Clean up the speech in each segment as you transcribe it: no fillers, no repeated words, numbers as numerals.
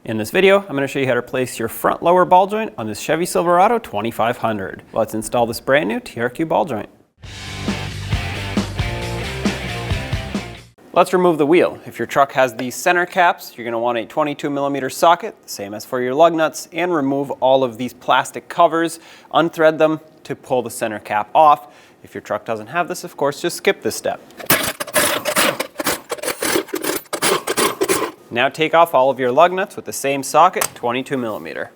In this video, I'm going to show you how to replace your front lower ball joint on this Chevy Silverado 2500. Let's install this brand new TRQ ball joint. Let's remove the wheel. If your truck has these center caps, you're going to want a 22mm socket, same as for your lug nuts, and remove all of these plastic covers, unthread them to pull the center cap off. If your truck doesn't have this, of course, just skip this step. Now take off all of your lug nuts with the same socket, 22mm.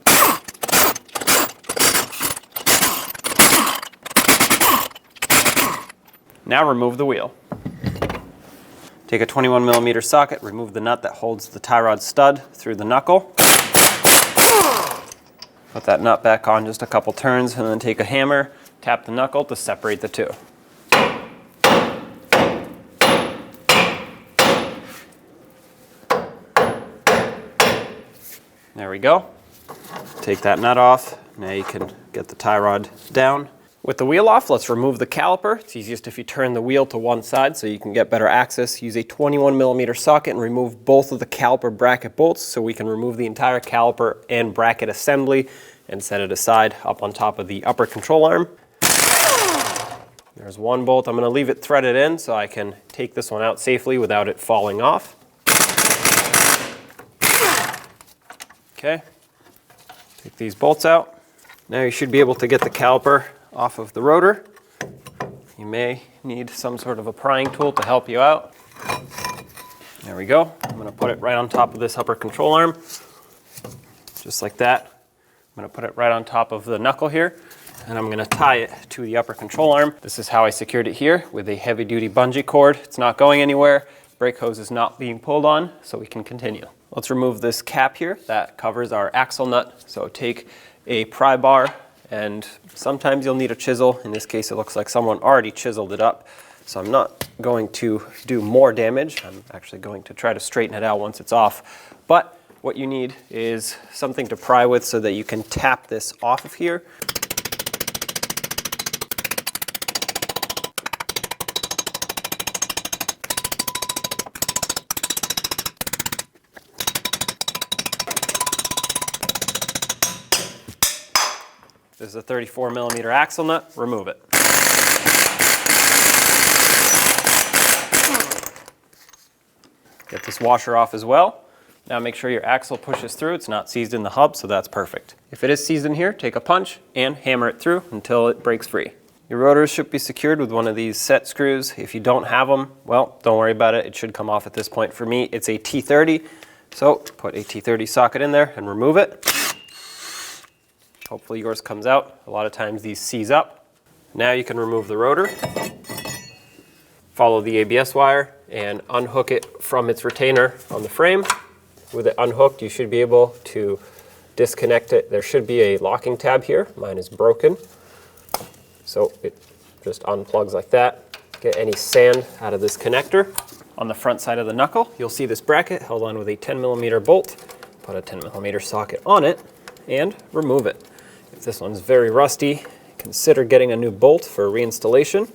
Now remove the wheel. Take a 21mm socket, remove the nut that holds the tie rod stud through the knuckle. Put that nut back on just a couple turns and then take a hammer, tap the knuckle to separate the two. There we go. Take that nut off. Now you can get the tie rod down. With the wheel off, let's remove the caliper. It's easiest if you turn the wheel to one side so you can get better access. Use a 21mm socket and remove both of the caliper bracket bolts so we can remove the entire caliper and bracket assembly and set it aside up on top of the upper control arm. There's one bolt. I'm going to leave it threaded in so I can take this one out safely without it falling off. Okay, take these bolts out. Now you should be able to get the caliper off of the rotor. You may need some sort of a prying tool to help you out. There we go. I'm going to put it right on top of this upper control arm, just like that. I'm going to put it right on top of the knuckle here, and I'm going to tie it to the upper control arm. This is how I secured it here with a heavy-duty bungee cord. It's not going anywhere. Brake hose is not being pulled on, so we can continue. Let's remove this cap here that covers our axle nut. So take a pry bar, and sometimes you'll need a chisel. In this case, it looks like someone already chiseled it up. So I'm not going to do more damage. I'm actually going to try to straighten it out once it's off. But what you need is something to pry with so that you can tap this off of here. This is a 34mm axle nut. Remove it. Get this washer off as well. Now make sure your axle pushes through. It's not seized in the hub, so that's perfect. If it is seized in here, take a punch and hammer it through until it breaks free. Your rotors should be secured with one of these set screws. If you don't have them, well, don't worry about it. It should come off at this point. For me, it's a T30. So put a T30 socket in there and remove it. Hopefully yours comes out. A lot of times these seize up. Now you can remove the rotor. Follow the ABS wire and unhook it from its retainer on the frame. With it unhooked, you should be able to disconnect it. There should be a locking tab here. Mine is broken. So it just unplugs like that. Get any sand out of this connector. On the front side of the knuckle, you'll see this bracket held on with a 10mm bolt. Put a 10mm socket on it and remove it. If this one's very rusty, consider getting a new bolt for reinstallation.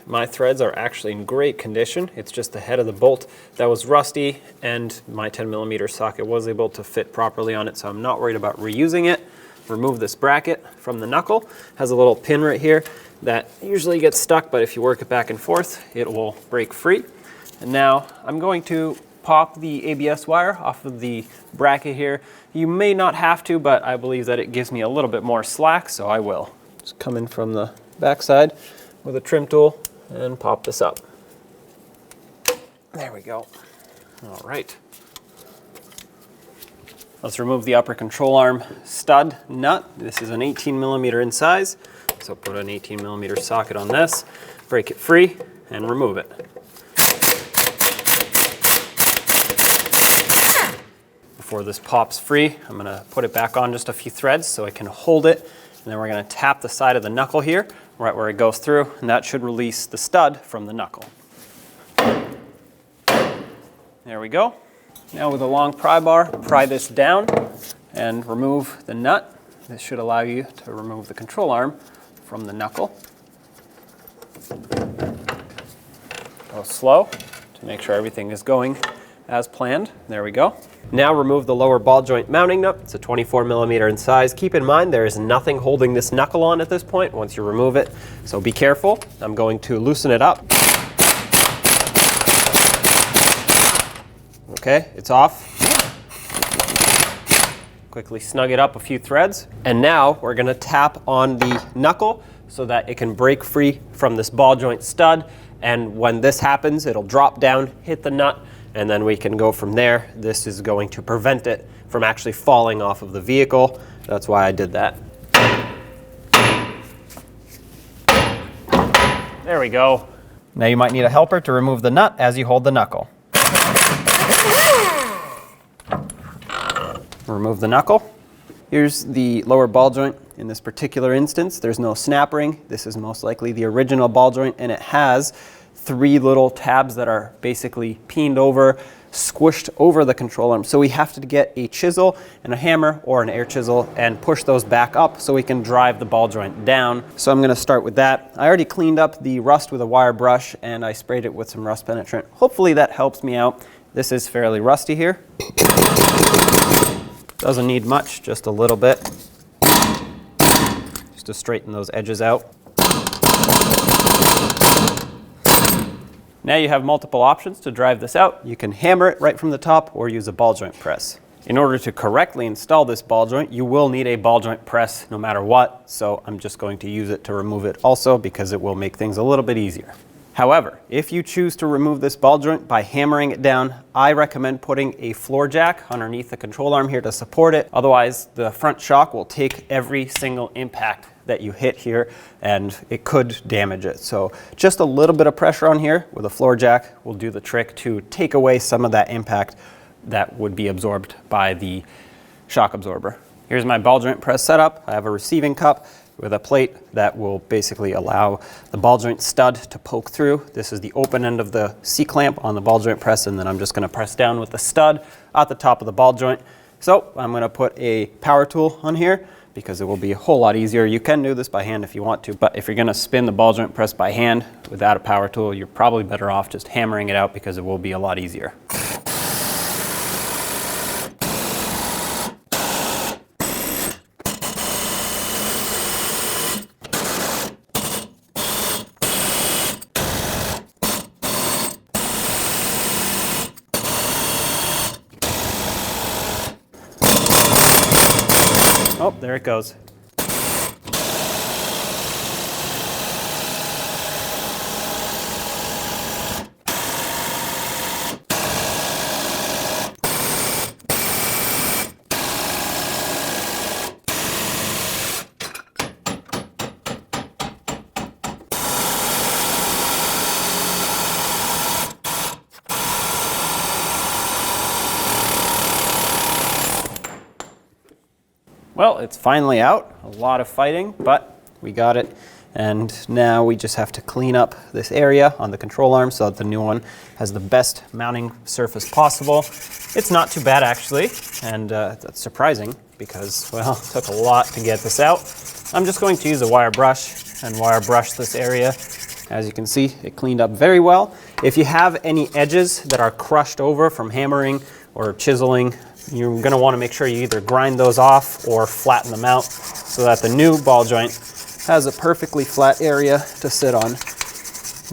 My threads are actually in great condition. It's just the head of the bolt that was rusty, and my 10mm socket was able to fit properly on it, so I'm not worried about reusing it. Remove this bracket from the knuckle. It has a little pin right here that usually gets stuck, but if you work it back and forth, it will break free. And now I'm going to pop the ABS wire off of the bracket here. You may not have to, but I believe that it gives me a little bit more slack, so I will. Just come in from the back side with a trim tool and pop this up. There we go. All right. Let's remove the upper control arm stud nut. This is an 18mm in size, so put an 18mm socket on this, break it free, and remove it. Before this pops free, I'm going to put it back on just a few threads so I can hold it, and then we're going to tap the side of the knuckle here, right where it goes through, and that should release the stud from the knuckle. There we go. Now with a long pry bar, pry this down and remove the nut. This should allow you to remove the control arm from the knuckle. Go slow to make sure everything is going as planned. There we go. Now remove the lower ball joint mounting nut. It's a 24 millimeter in size. Keep in mind there is nothing holding this knuckle on at this point once you remove it, so be careful. I'm going to loosen it up. Okay, it's off. Quickly snug it up a few threads. And now we're going to tap on the knuckle so that it can break free from this ball joint stud. And when this happens, it'll drop down, hit the nut, and then we can go from there. This is going to prevent it from actually falling off of the vehicle. That's why I did that. There we go. Now you might need a helper to remove the nut as you hold the knuckle. Remove the knuckle. Here's the lower ball joint. In this particular instance, there's no snap ring. This is most likely the original ball joint, and it has 3 little tabs that are basically peened over, squished over the control arm. So we have to get a chisel and a hammer or an air chisel and push those back up so we can drive the ball joint down. So I'm going to start with that. I already cleaned up the rust with a wire brush and I sprayed it with some rust penetrant. Hopefully that helps me out. This is fairly rusty here. Doesn't need much, just a little bit. Just to straighten those edges out. Now you have multiple options to drive this out. You can hammer it right from the top or use a ball joint press. In order to correctly install this ball joint, you will need a ball joint press no matter what, so I'm just going to use it to remove it also because it will make things a little bit easier. However, if you choose to remove this ball joint by hammering it down, I recommend putting a floor jack underneath the control arm here to support it. Otherwise, the front shock will take every single impact that you hit here and it could damage it. So just a little bit of pressure on here with a floor jack will do the trick to take away some of that impact that would be absorbed by the shock absorber. Here's my ball joint press setup. I have a receiving cup with a plate that will basically allow the ball joint stud to poke through. This is the open end of the C-clamp on the ball joint press, and then I'm just going to press down with the stud at the top of the ball joint. So I'm going to put a power tool on here because it will be a whole lot easier. You can do this by hand if you want to, but if you're going to spin the ball joint press by hand without a power tool, you're probably better off just hammering it out because it will be a lot easier. Oh, there it goes. Well, it's finally out. A lot of fighting, but we got it. And now we just have to clean up this area on the control arm so that the new one has the best mounting surface possible. It's not too bad actually, and that's surprising because, well, it took a lot to get this out. I'm just going to use a wire brush and wire brush this area. As you can see, it cleaned up very well. If you have any edges that are crushed over from hammering or chiseling, you're going to want to make sure you either grind those off or flatten them out so that the new ball joint has a perfectly flat area to sit on.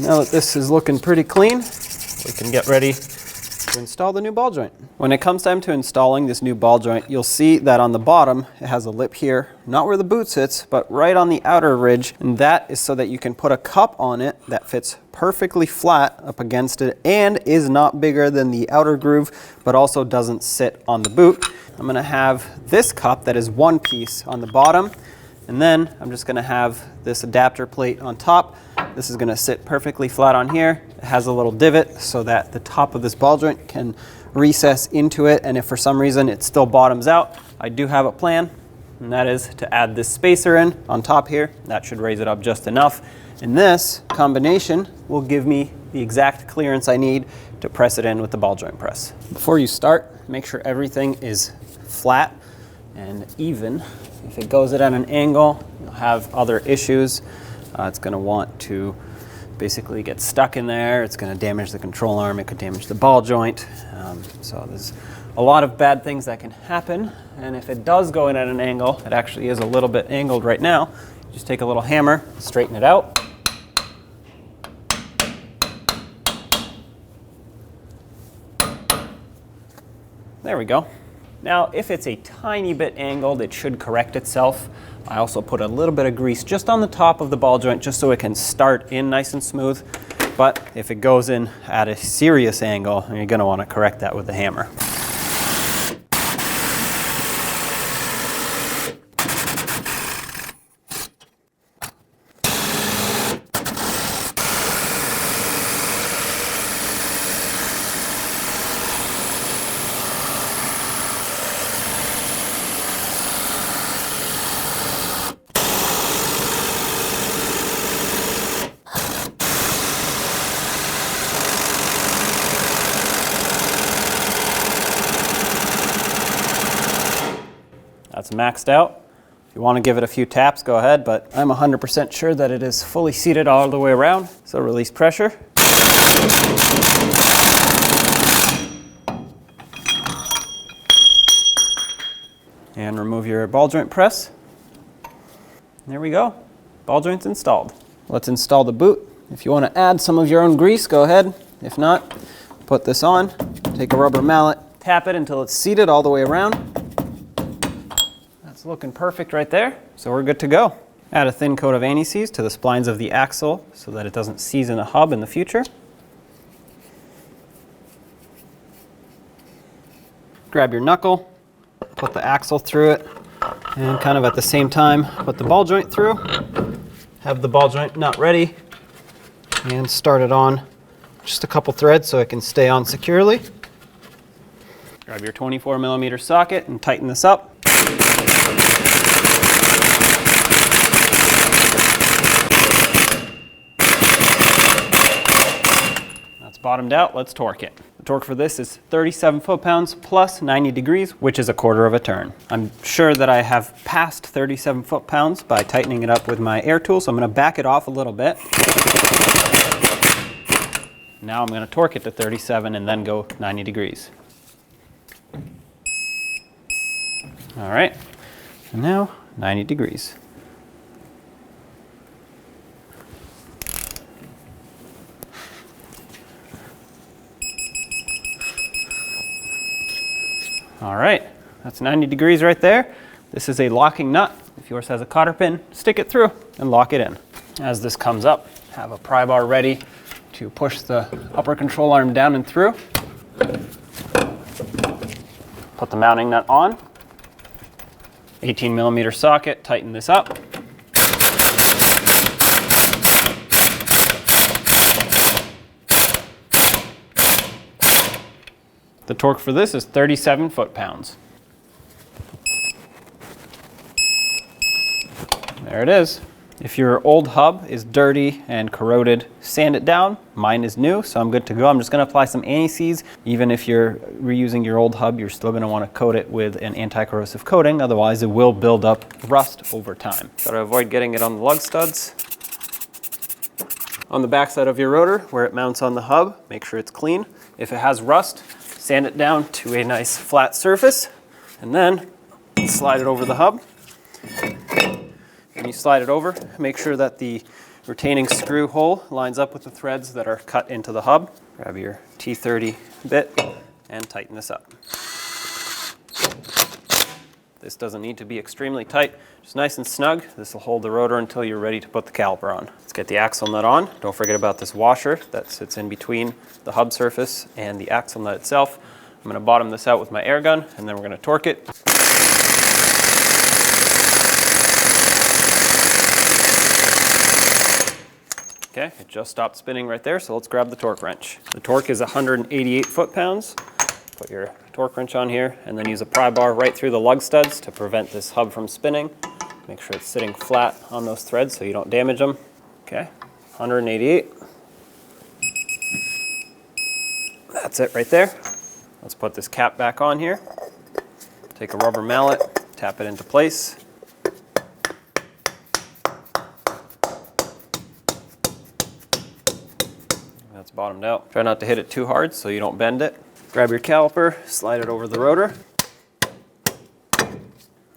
Now that this is looking pretty clean, we can get ready to install the new ball joint. When it comes time to installing this new ball joint, you'll see that on the bottom it has a lip here, not where the boot sits, but right on the outer ridge, and that is so that you can put a cup on it that fits perfectly flat up against it and is not bigger than the outer groove, but also doesn't sit on the boot. I'm going to have this cup that is one piece on the bottom, and then I'm just going to have this adapter plate on top. This is going to sit perfectly flat on here. It has a little divot so that the top of this ball joint can recess into it, and if for some reason it still bottoms out, I do have a plan, and that is to add this spacer in on top here. That should raise it up just enough, and this combination will give me the exact clearance I need to press it in with the ball joint press. Before you start, make sure everything is flat and even. If it goes at an angle, you'll have other issues. It's going to want to basically gets stuck in there. It's going to damage the control arm. It could damage the ball joint. So there's a lot of bad things that can happen. And if it does go in at an angle, it actually is a little bit angled right now. Just take a little hammer, straighten it out. There we go. Now, if it's a tiny bit angled, it should correct itself. I also put a little bit of grease just on the top of the ball joint just so it can start in nice and smooth. But if it goes in at a serious angle, you're going to want to correct that with the hammer. That's maxed out. If you want to give it a few taps, go ahead, but I'm 100% sure that it is fully seated all the way around. So release pressure. And remove your ball joint press. There we go. Ball joint's installed. Let's install the boot. If you want to add some of your own grease, go ahead. If not, put this on, take a rubber mallet, tap it until it's seated all the way around. It's looking perfect right there, so we're good to go. Add a thin coat of anti-seize to the splines of the axle so that it doesn't seize in the hub in the future. Grab your knuckle, put the axle through it, and kind of at the same time put the ball joint through. Have the ball joint nut ready, and start it on just a couple threads so it can stay on securely. Grab your 24mm socket and tighten this up. That's bottomed out, let's torque it. The torque for this is 37 foot-pounds plus 90 degrees, which is a quarter of a turn. I'm sure that I have passed 37 foot-pounds by tightening it up with my air tool, so I'm going to back it off a little bit. Now I'm going to torque it to 37 and then go 90 degrees. All right, and now 90 degrees. All right, that's 90 degrees right there. This is a locking nut. If yours has a cotter pin, stick it through and lock it in. As this comes up, have a pry bar ready to push the upper control arm down and through. Put the mounting nut on. 18mm socket, tighten this up. The torque for this is 37 foot-pounds. There it is. If your old hub is dirty and corroded, sand it down. Mine is new, so I'm good to go. I'm just going to apply some anti-seize. Even if you're reusing your old hub, you're still going to want to coat it with an anti-corrosive coating. Otherwise, it will build up rust over time. Got to avoid getting it on the lug studs. On the back side of your rotor, where it mounts on the hub, make sure it's clean. If it has rust, sand it down to a nice flat surface, and then slide it over the hub. When you slide it over, make sure that the retaining screw hole lines up with the threads that are cut into the hub. Grab your T30 bit and tighten this up. This doesn't need to be extremely tight, just nice and snug. This will hold the rotor until you're ready to put the caliper on. Let's get the axle nut on. Don't forget about this washer that sits in between the hub surface and the axle nut itself. I'm going to bottom this out with my air gun, and then we're going to torque it. Okay, it just stopped spinning right there, so let's grab the torque wrench. The torque is 188 foot-pounds. Put your torque wrench on here, and then use a pry bar right through the lug studs to prevent this hub from spinning. Make sure it's sitting flat on those threads so you don't damage them. Okay, 188. That's it right there. Let's put this cap back on here. Take a rubber mallet, tap it into place. bottomed out. Try not to hit it too hard so you don't bend it. Grab your caliper, slide it over the rotor.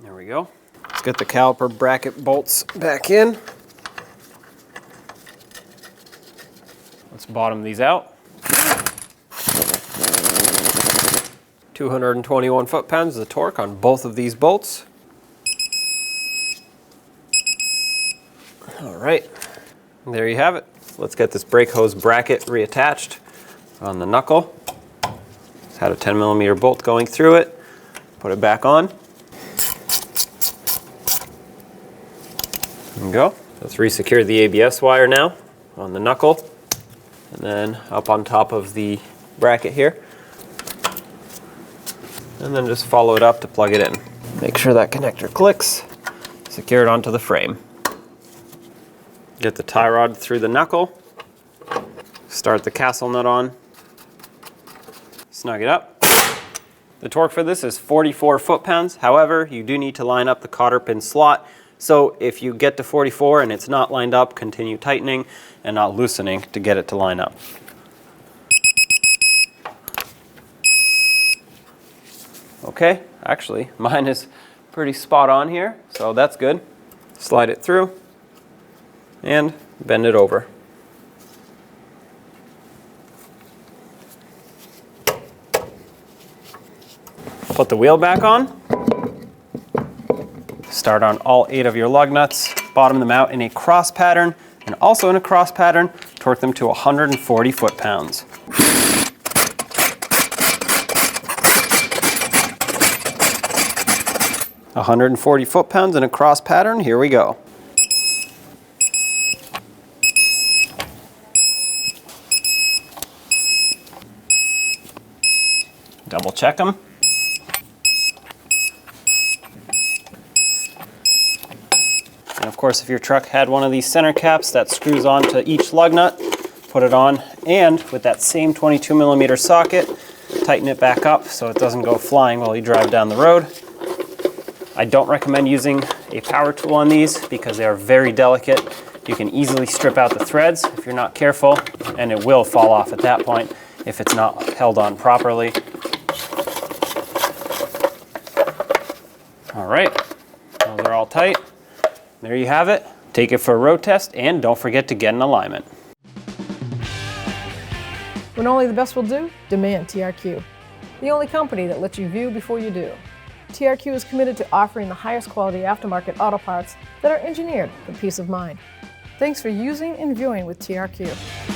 There we go. Let's get the caliper bracket bolts back in. Let's bottom these out. 221 foot-pounds of torque on both of these bolts. All right, there you have it. Let's get this brake hose bracket reattached on the knuckle. It's had a 10mm bolt going through it. Put it back on. There we go. Let's resecure the ABS wire now on the knuckle. And then up on top of the bracket here. And then just follow it up to plug it in. Make sure that connector clicks. Secure it onto the frame. Get the tie rod through the knuckle. Start the castle nut on. Snug it up. The torque for this is 44 foot-pounds. However, you do need to line up the cotter pin slot. So if you get to 44 and it's not lined up, continue tightening and not loosening to get it to line up. Okay, actually, mine is pretty spot on here, so that's good. Slide it through and bend it over. Put the wheel back on. Start on all 8 of your lug nuts, bottom them out in a cross pattern, and also in a cross pattern, torque them to 140 foot-pounds. - 140 foot-pounds in a cross pattern, here we go. Double check them. And of course, if your truck had one of these center caps that screws onto each lug nut, put it on, and with that same 22mm socket, tighten it back up so it doesn't go flying while you drive down the road. I don't recommend using a power tool on these because they are very delicate. You can easily strip out the threads if you're not careful, and it will fall off at that point if it's not held on properly. All right, those are all tight. There you have it. Take it for a road test and don't forget to get an alignment. When only the best will do, demand TRQ. The only company that lets you view before you do. TRQ is committed to offering the highest quality aftermarket auto parts that are engineered for peace of mind. Thanks for using and viewing with TRQ.